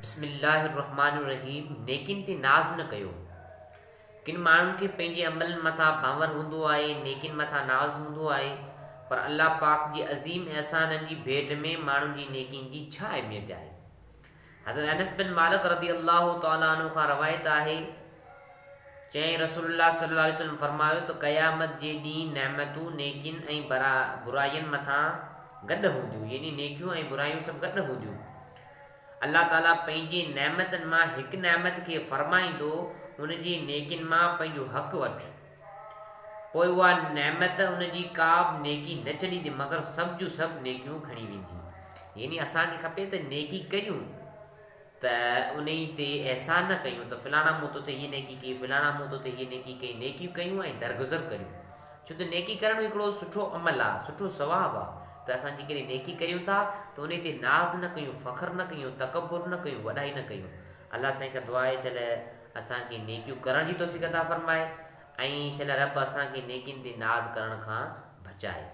बिस्मिल्लाहिर्रहमानिर्रहीम। नेकिन ते नाज़ न कयो। किन माण्हुनि खे पंहिंजे अमलनि मथां बावर हूंदो आहे, नेकिन मथां नाज़ हूंदो आहे, पर अल्लाह पाक जे अज़ीम एहसाननि जी भेट में माण्हुनि जी नेकिन जी छा अहमियत आहे। हज़रत अनस बिन मालिक रज़ी अल्लाह तआला अन्हु खां रवायत आहे, चई रसूलुल्लाह सल्लल्लाहु अलैहि वसल्लम फरमायो त क़यामत जे ॾींहुं नेमतूं नेकिन ऐं बुराइयुनि मथां गॾु हूंदियूं, यानी नेकियूं ऐं बुराइयूं सभु गॾु हूंदियूं। अल्लाह ताला पंहिंजी नेमतनि मां हिकु नेमत खे फरमाईंदो, उनजी नेकिन मां पंहिंजो हक़ु वठि, पोइ उहा नेमत उनजी का बि नेकी न छॾींदी, मगर सभु जूं सभु नेकियूं खणी वेंदी। यानी असांखे खपे त नेकी कयूं त उन ते एहसान न कयूं त फ़लाणा मूं तो ते हीअ नेकी कई, फ़लाणा मूं तो ते हीअ नेकी कई। नेकियूं कयूं ऐं दरगुज़र कयूं, छो त नेकी करणु हिकिड़ो सुठो अमल आहे, सुठो सवाबु आहे। त असां जेकॾहिं नेकी कयूं था त उन ते नाज़ न कयूं, फ़ख़्रु न कयूं, तकबुर न कयूं, वॾाई न कयूं। अल्लाह साईं खां दुआ आहे चल असांखे नेकियूं करण जी तौफ़ीक़ अता फ़रमाए ऐं शल रब असांखे नेकियुनि ते नाज़ करण खां बचाए।